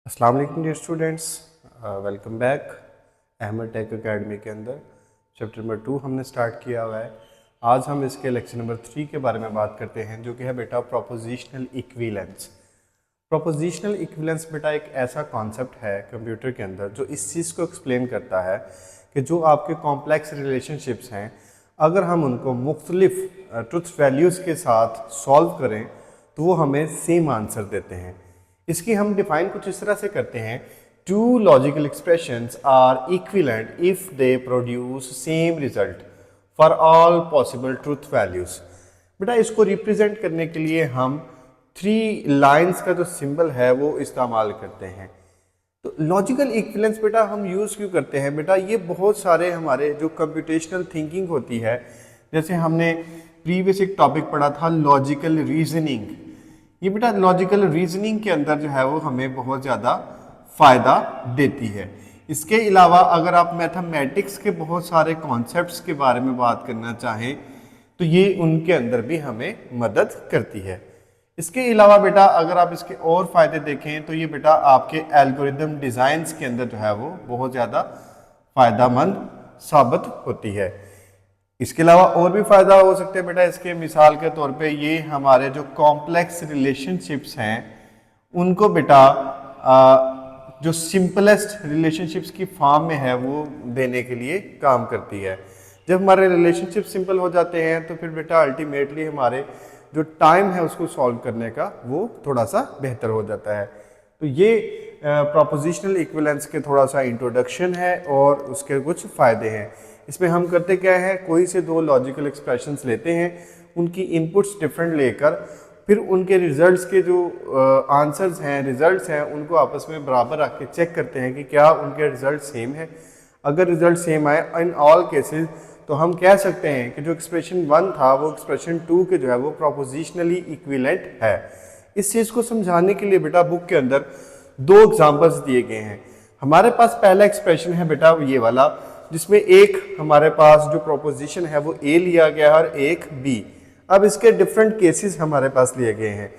अस्सलाम वालेकुम dear students, welcome back. Ahmad tech academy के अंदर चैप्टर नंबर 2 हमने स्टार्ट किया हुआ है। आज हम इसके लेक्चर नंबर 3 के बारे में बात करते हैं, जो कि है बेटा प्रोपोजिशनल इक्विवेलेंस। प्रोपोजिशनल इक्विवेलेंस बेटा एक ऐसा कॉन्सेप्ट है कंप्यूटर के अंदर जो इस चीज़ को एक्सप्लेन करता है कि जो आपके कॉम्प्लेक्स रिलेशनशिप्स हैं, अगर हम उनको मुख्तलिफ ट्रुथ वैल्यूज़ के साथ सॉल्व करें तो वो हमें सेम आंसर देते हैं। इसकी हम डिफाइन कुछ इस तरह से करते हैं, two logical expressions are equivalent if they produce same result for all possible truth values. बेटा इसको रिप्रेजेंट करने के लिए हम 3 लाइंस का जो सिंबल है वो इस्तेमाल करते हैं। तो लॉजिकल इक्विवेलेंस बेटा हम यूज़ क्यों करते हैं? बेटा ये बहुत सारे हमारे जो कंप्यूटेशनल थिंकिंग होती है, जैसे हमने प्रीवियस एक टॉपिक पढ़ा था लॉजिकल रीजनिंग। ये बेटा लॉजिकल रीजनिंग के अंदर जो है वो हमें बहुत ज़्यादा फ़ायदा देती है। इसके अलावा अगर आप मैथमेटिक्स के बहुत सारे कॉन्सेप्ट्स के बारे में बात करना चाहें तो ये उनके अंदर भी हमें मदद करती है। इसके अलावा बेटा अगर आप इसके और फ़ायदे देखें तो ये बेटा आपके एल्गोरिदम डिज़ाइंस के अंदर जो है वो बहुत ज़्यादा फ़ायदेमंद साबित होती है। इसके अलावा और भी फ़ायदा हो सकते हैं बेटा इसके, मिसाल के तौर पे ये हमारे जो कॉम्प्लेक्स रिलेशनशिप्स हैं उनको बेटा जो सिंपलेस्ट रिलेशनशिप्स की फॉर्म में है वो देने के लिए काम करती है। जब हमारे रिलेशनशिप सिंपल हो जाते हैं तो फिर बेटा अल्टीमेटली हमारे जो टाइम है उसको सॉल्व करने का वो थोड़ा सा बेहतर हो जाता है। तो ये प्रोपोजिशनल इक्विवेलेंस के थोड़ा सा इंट्रोडक्शन है और उसके कुछ फ़ायदे हैं। इसमें हम करते क्या है, कोई से 2 लॉजिकल एक्सप्रेशंस लेते हैं, उनकी इनपुट्स डिफरेंट लेकर फिर उनके रिजल्ट्स के जो आंसर्स हैं, रिजल्ट्स हैं, उनको आपस में बराबर रख के चेक करते हैं कि क्या उनके रिजल्ट सेम है। अगर रिजल्ट सेम आए इन ऑल केसेस तो हम कह सकते हैं कि जो एक्सप्रेशन 1 था वो एक्सप्रेशन 2 के जो है वो प्रोपोजिशनली इक्विवेलेंट है। इस चीज़ को समझाने के लिए बेटा बुक के अंदर 2 एग्जाम्पल्स दिए गए हैं। हमारे पास पहला एक्सप्रेशन है बेटा ये वाला, जिसमें एक हमारे पास जो प्रोपोजिशन है वो ए लिया गया है और एक बी। अब इसके डिफरेंट केसेस हमारे पास लिए गए हैं।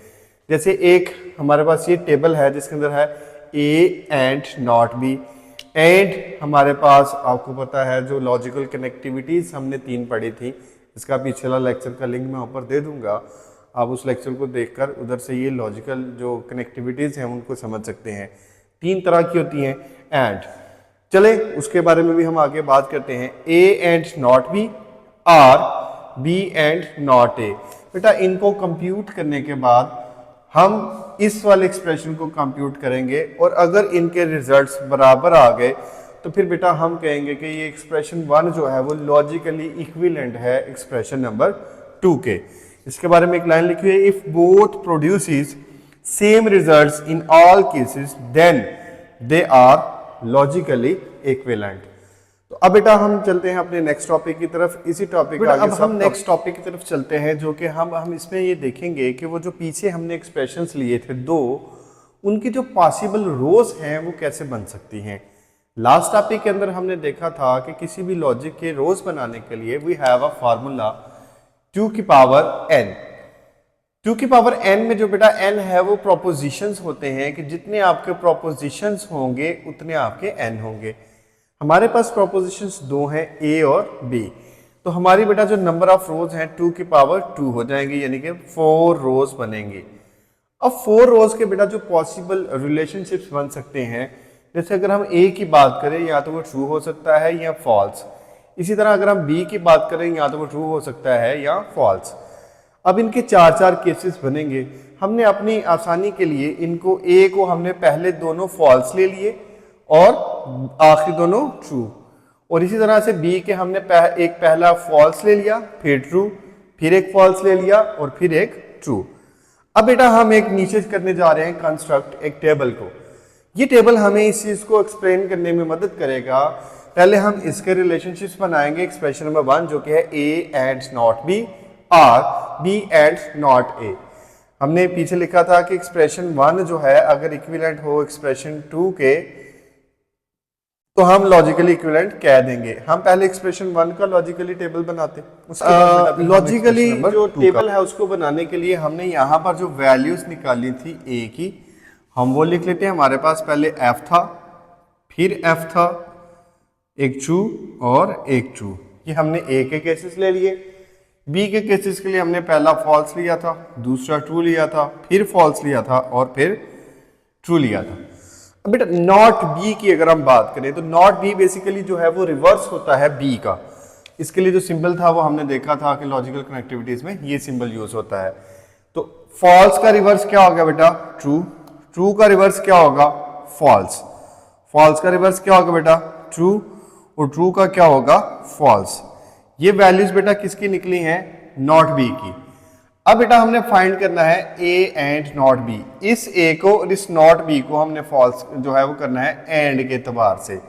जैसे एक हमारे पास ये टेबल है जिसके अंदर है A and not be, and हमारे पास आपको पता है जो लॉजिकल कनेक्टिविटीज हमने 3 पढ़ी थी, इसका पिछला लेक्चर का लिंक मैं ऊपर दे दूंगा, आप उस लेक्चर को देखकर उधर से ये लॉजिकल जो कनेक्टिविटीज हैं उनको समझ सकते हैं। 3 तरह की होती हैं एंड। चले उसके बारे में भी हम आगे बात करते हैं। ए एंड नॉट बी और बी एंड नॉट ए। बेटा इनको कंप्यूट करने के बाद हम इस वाले एक्सप्रेशन को कंप्यूट करेंगे और अगर इनके रिजल्ट्स बराबर आ गए तो फिर बेटा हम कहेंगे कि ये एक्सप्रेशन 1 जो है वो लॉजिकली इक्विवेलेंट है एक्सप्रेशन नंबर 2 के। इसके बारे में एक लाइन लिखी है, if both produces same results in all cases then they are logically equivalent. तो अब बेटा हम चलते हैं अपने नेक्स्ट टॉपिक की तरफ। इसी टॉपिक का अब हम नेक्स्ट टॉपिक की तरफ चलते हैं, जो कि हम इसमें ये देखेंगे कि वो जो पीछे हमने एक्सप्रेशंस लिए थे 2, उनकी जो पॉसिबल रोज हैं वो कैसे बन सकती हैं। लास्ट टॉपिक के अंदर हमने देखा था कि किसी भी लॉजिक के रोज बनाने के लिए वी हैव अ फार्मूला 2 की पावर n। 2 की पावर n में जो बेटा n है वो प्रोपोजिशंस होते हैं कि जितने आपके प्रोपोजिशंस होंगे उतने आपके n होंगे। हमारे पास प्रोपोजिशंस 2 हैं, a और b। तो हमारी बेटा जो नंबर ऑफ रोज हैं 2 की पावर 2 हो जाएंगे, यानी कि 4 रोज बनेंगे। अब 4 रोज के बेटा जो पॉसिबल रिलेशनशिप्स बन सकते हैं, जैसे अगर हम a की बात करें या तो वो ट्रू हो सकता है या फॉल्स। इसी तरह अगर हम b की बात करें या तो वो ट्रू हो सकता है या फॉल्स। अब इनके 4 केसेस बनेंगे। हमने अपनी आसानी के लिए इनको a को हमने पहले दोनों फॉल्स ले लिए और आखिरी दोनों ट्रू, और इसी तरह से b के हमने एक पहला फॉल्स ले लिया, फिर ट्रू, फिर एक फॉल्स ले लिया और फिर एक ट्रू। अब बेटा हम एक नीचे करने जा रहे हैं कंस्ट्रक्ट एक टेबल को। ये टेबल हमें इस चीज को एक्सप्लेन करने में मदद करेगा। पहले हम इसके रिलेशनशिप्स बनाएंगे। एक्सप्रेशन नंबर 1 जो कि है a एंड नॉट b और b एंड नॉट a। हमने पीछे लिखा था कि एक्सप्रेशन 1 जो है अगर इक्विवेलेंट हो एक्सप्रेशन 2 के तो हम लॉजिकली इक्विवेलेंट कह देंगे। हम पहले एक्सप्रेशन 1 का लॉजिकली टेबल बनाते हैं। लॉजिकली जो टेबल है उसको बनाने के लिए हमने यहाँ पर जो वैल्यूज निकाली थी a की, हम वो लिख लेते हैं। हमारे पास पहले f था, फिर f था, एक ट्रू और एक ट्रू। ये हमने a के केसेस ले लिए। b के केसेस के लिए हमने पहला फॉल्स लिया था, दूसरा ट्रू लिया था, फिर फॉल्स लिया था और फिर ट्रू लिया था। अब बेटा नॉट बी की अगर हम बात करें तो नॉट बी बेसिकली जो है वो रिवर्स होता है बी का। इसके लिए जो सिंबल था वो हमने देखा था कि लॉजिकल कनेक्टिविटीज में ये सिंबल यूज होता है। तो फॉल्स का रिवर्स क्या होगा बेटा? ट्रू। ट्रू का रिवर्स क्या होगा? फॉल्स। फॉल्स का रिवर्स क्या होगा बेटा? ट्रू। और ट्रू का क्या होगा? फॉल्स। ये वैल्यूज बेटा किसकी निकली हैं? नॉट बी की। अब बेटा हमने फाइंड करना है ए एंड नॉट बी। इस ए को और इस नॉट बी को हमने फॉल्स जो है वो करना है एंड के एतबार से।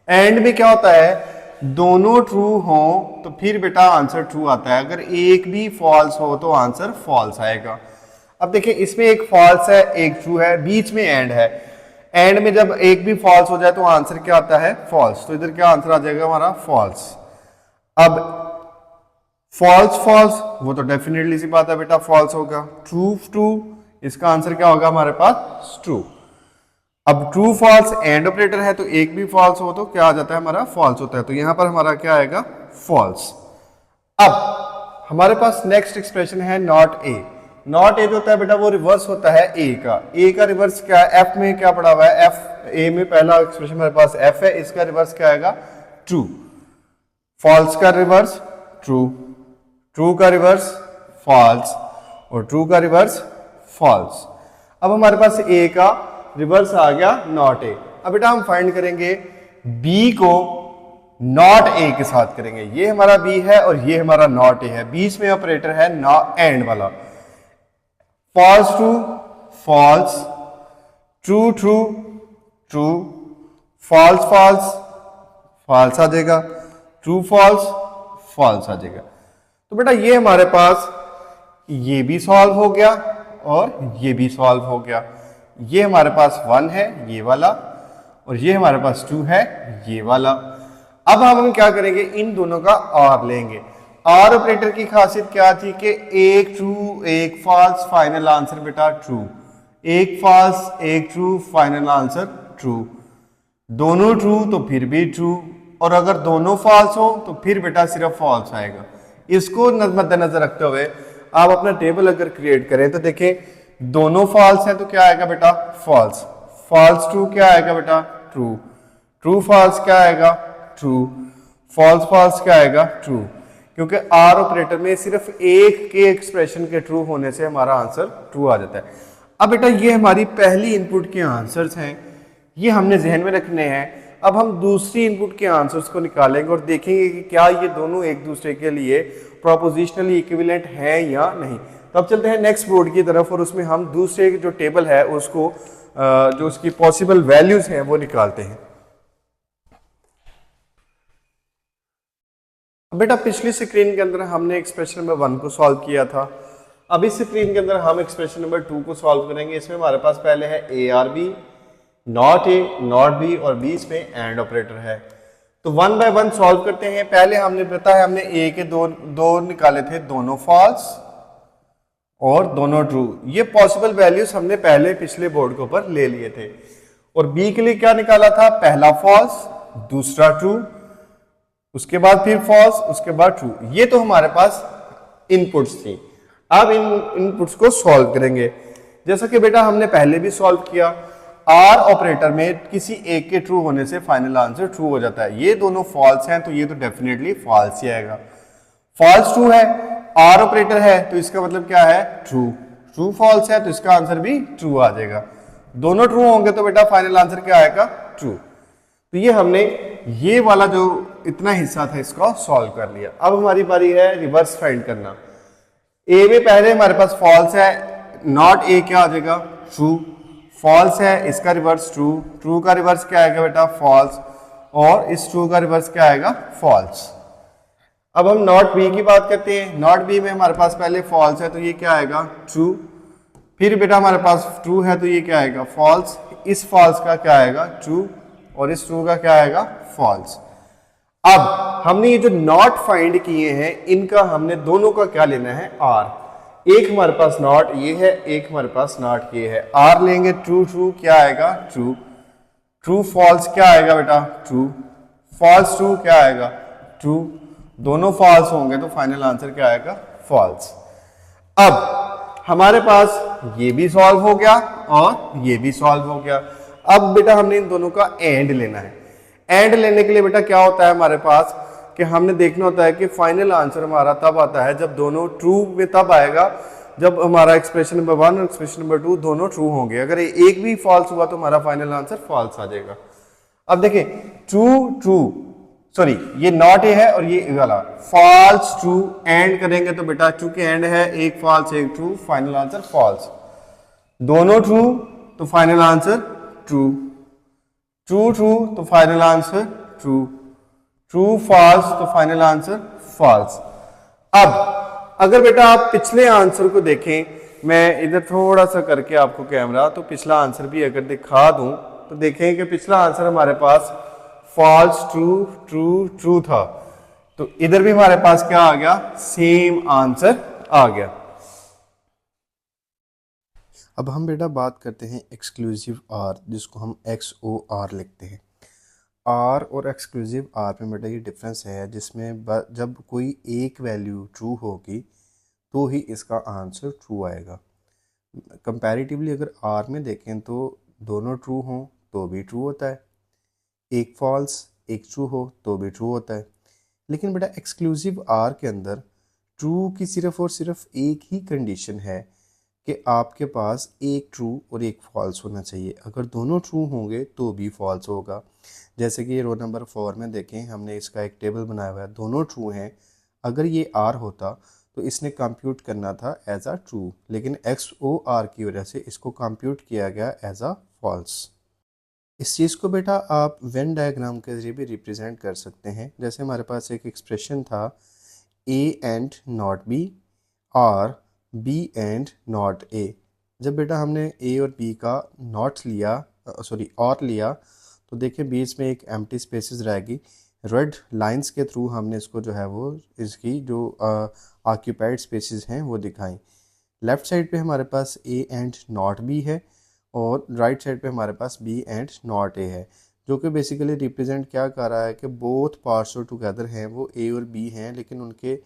एंड में क्या होता है? दोनों ट्रू हो तो फिर बेटा आंसर ट्रू आता है, अगर एक भी फॉल्स हो तो आंसर फॉल्स आएगा। अब देखिए इसमें एक फॉल्स है एक ट्रू है, बीच में एंड है। एंड में जब एक भी फॉल्स हो जाए तो आंसर क्या आता है? फॉल्स। तो इधर क्या आंसर आ जाएगा हमारा? फॉल्स। अब फॉल्स फॉल्स वो तो डेफिनेटली सी बात है बेटा फॉल्स होगा। ट्रू ट्रू इसका आंसर क्या होगा हमारे पास? ट्रू। अब ट्रू फॉल्स एंड ऑपरेटर है तो एक भी फॉल्स हो तो क्या आ जाता है हमारा? फॉल्स होता है। तो यहां पर हमारा क्या आएगा? फॉल्स। अब हमारे पास नेक्स्ट एक्सप्रेशन है नॉट ए। नॉट ए जो होता है बेटा वो रिवर्स होता है ए का। ए का रिवर्स क्या है? एफ में क्या पड़ा हुआ है? एफ। ए में पहला एक्सप्रेशन हमारे पास एफ है, इसका रिवर्स क्या आएगा? ट्रू। फॉल्स का रिवर्स ट्रू, ट्रू का रिवर्स फॉल्स और ट्रू का रिवर्स फॉल्स। अब हमारे पास ए का रिवर्स आ गया नॉट ए। अब बेटा हम फाइंड करेंगे बी को नॉट ए के साथ करेंगे। ये हमारा बी है और ये हमारा नॉट ए है, बीच में ऑपरेटर है नॉट एंड वाला। False true false, true true true, false false false आ जाएगा, ट्रू फॉल्स फॉल्स आ जाएगा। तो बेटा ये हमारे पास ये भी सॉल्व हो गया और ये भी सॉल्व हो गया। ये हमारे पास 1 है ये वाला और ये हमारे पास 2 है ये वाला। अब हम क्या करेंगे? इन दोनों का और लेंगे। और ऑपरेटर की खासियत क्या थी कि एक ट्रू एक फॉल्स फाइनल आंसर बेटा ट्रू, एक फॉल्स एक ट्रू फाइनल आंसर ट्रू, दोनों ट्रू तो फिर भी ट्रू, और अगर दोनों फॉल्स हो तो फिर बेटा सिर्फ फॉल्स आएगा। इसको मद्देनजर रखते हुए आप अपना टेबल अगर क्रिएट करें तो देखें दोनों फॉल्स हैं तो क्या आएगा बेटा? फॉल्स। फॉल्स ट्रू क्या आएगा बेटा? ट्रू। ट्रू फॉल्स क्या आएगा? ट्रू। फॉल्स फॉल्स क्या आएगा? ट्रू। क्योंकि आर ऑपरेटर में सिर्फ एक के एक्सप्रेशन के ट्रू होने से हमारा आंसर ट्रू आ जाता है। अब बेटा ये हमारी पहली इनपुट के आंसर्स हैं, ये हमने जहन में रखने हैं। अब हम दूसरी इनपुट के आंसर्स को निकालेंगे और देखेंगे कि क्या ये दोनों एक दूसरे के लिए प्रोपोजिशनली इक्विवेलेंट हैं या नहीं। तो अब चलते हैं नेक्स्ट बोर्ड की तरफ और उसमें हम दूसरे जो टेबल है उसको जो उसकी पॉसिबल वैल्यूज हैं वो निकालते हैं। बेटा पिछली स्क्रीन के अंदर हमने एक्सप्रेशन नंबर 1 को सॉल्व किया था। अब इस स्क्रीन के अंदर हम एक्सप्रेशन नंबर 2 को सॉल्व करेंगे। इसमें हमारे पास पहले है A or B, not A not B और बीच में एंड ऑपरेटर है। तो 1 बाय 1 सॉल्व करते हैं। पहले हमने बताया हमने ए के दो निकाले थे, दोनों फॉल्स और दोनों ट्रू। ये पॉसिबल वैल्यूज हमने पहले पिछले बोर्ड के ऊपर ले लिए थे। और बी के लिए क्या निकाला था? पहला फॉल्स दूसरा ट्रू, उसके बाद फिर फॉल्स उसके बाद ट्रू। ये तो हमारे पास इनपुट्स थी। अब इन इनपुट्स को सॉल्व करेंगे। जैसा कि बेटा हमने पहले भी सॉल्व किया, आर ऑपरेटर में किसी एक के ट्रू होने से फाइनल आंसर ट्रू हो जाता है। ये दोनों फॉल्स हैं तो ये तो डेफिनेटली फॉल्स ही आएगा। फॉल्स ट्रू है, आर ऑपरेटर है तो इसका मतलब क्या है? ट्रू। ट्रू फॉल्स है तो इसका आंसर भी ट्रू आ जाएगा। दोनों ट्रू होंगे तो बेटा फाइनल आंसर क्या आएगा? ट्रू। तो ये हमने ये वाला जो इतना हिस्सा था इसको सॉल्व कर लिया। अब हमारी बारी है रिवर्स फाइंड करना। ए में पहले हमारे पास फॉल्स है, नॉट ए क्या आ जाएगा? ट्रू। फॉल्स है इसका रिवर्स ट्रू, ट्रू का रिवर्स क्या आएगा बेटा? फॉल्स, और इस ट्रू का रिवर्स क्या आएगा? फॉल्स। अब हम नॉट बी की बात करते हैं। नॉट बी में हमारे पास पहले फॉल्स है तो ये क्या आएगा? ट्रू। फिर बेटा हमारे पास ट्रू है तो ये क्या आएगा? फॉल्स। इस फॉल्स का क्या आएगा? ट्रू, और इस ट्रू का क्या आएगा? फॉल्स। अब हमने ये जो नॉट फाइंड किए हैं इनका हमने दोनों का क्या लेना है? आर। एक हमारे पास नॉट ये है, एक हमारे पास नॉट ये है। आर लेंगे ट्रू ट्रू क्या आएगा ट्रू, ट्रू फॉल्स क्या आएगा बेटा ट्रू, फॉल्स ट्रू क्या आएगा ट्रू, दोनों फॉल्स होंगे तो फाइनल आंसर क्या आएगा फॉल्स। अब हमारे पास ये भी सॉल्व हो गया और ये भी सॉल्व हो गया। अब बेटा हमने इन दोनों का एंड लेना है। एंड लेने के लिए बेटा क्या होता है हमारे पास कि हमने देखना होता है कि फाइनल आंसर हमारा तब आता है जब दोनों ट्रू में तब आएगा जब हमारा एक्सप्रेशन नंबर 1 और एक्सप्रेशन नंबर 2 दोनों ट्रू होंगे। अगर एक भी फॉल्स हुआ तो हमारा फाइनल आंसर फॉल्स आ जाएगा। अब देखिए ट्रू ट्रू सॉरी ये नॉट ए है और ये वाला फॉल्स ट्रू, एंड करेंगे तो बेटा चूंकि एंड है एक फॉल्स एक ट्रू, फाइनल आंसर फॉल्स। दोनों ट्रू तो final answer true, true true तो final answer true, true false तो फाइनल आंसर फॉल्स। अब अगर बेटा आप पिछले आंसर को देखें, मैं इधर थोड़ा सा करके आपको कैमरा तो पिछला आंसर भी अगर दिखा दूं तो देखें कि पिछला आंसर हमारे पास फॉल्स ट्रू ट्रू ट्रू था, तो इधर भी हमारे पास क्या आ गया सेम आंसर आ गया। अब हम बेटा बात करते हैं एक्सक्लूसिव आर, जिसको हम XOR लिखते हैं। आर और एक्सक्लूसिव आर में बेटा ये डिफरेंस है, जिसमें जब कोई एक वैल्यू ट्रू होगी तो ही इसका आंसर ट्रू आएगा। कंपैरेटिवली अगर आर में देखें तो दोनों ट्रू हों तो भी ट्रू होता है, एक फॉल्स एक ट्रू हो तो भी ट्रू होता है। लेकिन बेटा एक्सक्लूसिव आर के अंदर ट्रू की सिर्फ और सिर्फ एक ही कंडीशन है कि आपके पास एक ट्रू और एक फॉल्स होना चाहिए। अगर दोनों ट्रू होंगे तो भी फॉल्स होगा। जैसे कि रोल नंबर 4 में देखें, हमने इसका एक टेबल बनाया हुआ है, दोनों ट्रू हैं। अगर ये आर होता तो इसने कंप्यूट करना था एज अ ट्रू, लेकिन XOR की वजह से इसको कंप्यूट किया गया एज अ फॉल्स। इस चीज़ को बेटा आप वेन डायग्राम के जरिए भी रिप्रेजेंट कर सकते हैं। जैसे हमारे पास एक एक्सप्रेशन था A एंड नॉट B और B एंड नॉट A। जब बेटा हमने A और B का नॉट लिया और लिया तो देखिए बीच में एक एम्प्टी स्पेसेस रहेगी। रेड लाइंस के थ्रू हमने इसको जो है वो इसकी जो ऑक्यूपाइड स्पेसेस हैं वो दिखाई। लेफ़्ट साइड पे हमारे पास A एंड नॉट B है और राइट साइड पे हमारे पास B एंड नॉट A है, जो कि बेसिकली रिप्रेजेंट क्या कर रहा है कि बोथ पार्ट्स टुगेदर हैं वो A और B हैं, लेकिन उनके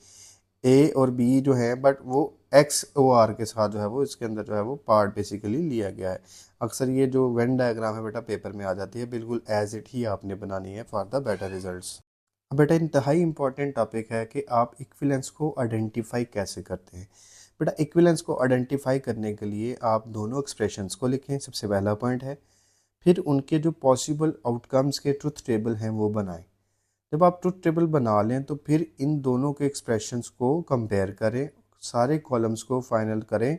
A और B जो है बट वो XOR के साथ जो है वो इसके अंदर जो है वो पार्ट बेसिकली लिया गया है। अक्सर ये जो वेन डायग्राम है बेटा पेपर में आ जाती है, बिल्कुल एज इट ही आपने बनानी है फॉर द बेटर रिजल्ट्स। अब बेटा इंतहाई इंपॉर्टेंट टॉपिक है कि आप इक्विवेलेंस को आइडेंटिफाई कैसे करते हैं। बेटा इक्विवेलेंस को आइडेंटिफाई करने के लिए आप दोनों एक्सप्रेशंस को लिखें, सबसे पहला पॉइंट है। फिर उनके जो पॉसिबल आउटकम्स के ट्रुथ टेबल हैं वो बनाएं। जब आप ट्रुथ टेबल बना लें तो फिर इन दोनों के एक्सप्रेशंस को कंपेयर करें, सारे कॉलम्स को फाइनल करें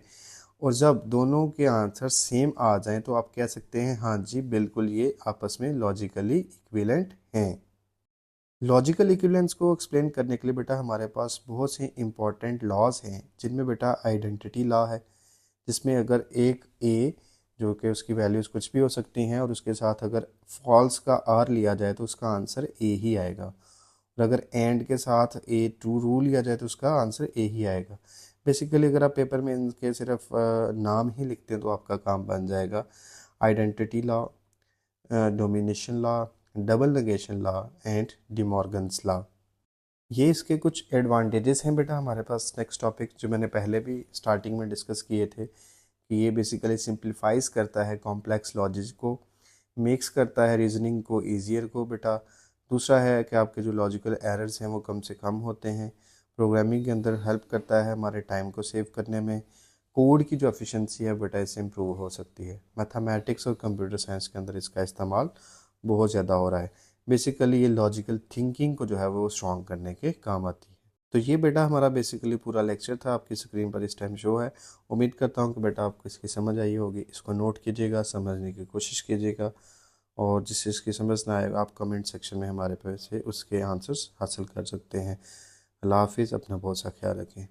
और जब दोनों के आंसर सेम आ जाएं तो आप कह सकते हैं हाँ जी बिल्कुल ये आपस में लॉजिकली इक्विवेलेंट हैं। लॉजिकल इक्विवेलेंस को एक्सप्लेन करने के लिए बेटा हमारे पास बहुत से इंपॉर्टेंट लॉज हैं, जिनमें बेटा आइडेंटिटी लॉ है, जिसमें अगर एक ए जो कि उसकी वैल्यूज़ कुछ भी हो सकती हैं और उसके साथ अगर फॉल्स का आर लिया जाए तो उसका आंसर ए ही आएगा, और अगर एंड के साथ ए ट्रू रूल लिया जाए तो उसका आंसर ए ही आएगा। बेसिकली अगर आप पेपर में इनके सिर्फ नाम ही लिखते हैं तो आपका काम बन जाएगा। Identity law, domination law, double negation law and De Morgan's law, ये इसके कुछ एडवांटेजेस हैं बेटा हमारे पास। नेक्स्ट टॉपिक जो मैंने पहले भी स्टार्टिंग में डिस्कस किए थे कि ये बेसिकली सिंप्लीफाइज करता है कॉम्प्लेक्स लॉजिक को, मेक्स करता है रीजनिंग को ईजियर को बेटा। दूसरा है कि आपके जो लॉजिकल एरर्स हैं वो कम से कम होते हैं। प्रोग्रामिंग के अंदर हेल्प करता है हमारे टाइम को सेव करने में। कोड की जो एफिशिएंसी है बेटा इससे इम्प्रूव हो सकती है। मैथमेटिक्स और कंप्यूटर साइंस के अंदर इसका इस्तेमाल बहुत ज़्यादा हो रहा है। बेसिकली ये लॉजिकल थिंकिंग को जो है वो स्ट्रॉन्ग करने के काम आती है। तो ये बेटा हमारा बेसिकली पूरा लेक्चर था, आपकी स्क्रीन पर इस टाइम शो है। उम्मीद करता हूँ कि बेटा आपको इसकी समझ आई होगी। इसको नोट कीजिएगा, समझने की कोशिश कीजिएगा, और जिससे इसकी समझ ना आए आप कमेंट सेक्शन में हमारे पे से उसके आंसर्स हासिल कर सकते हैं। अल्लाह हाफिज़, अपना बहुत सा ख्याल रखें।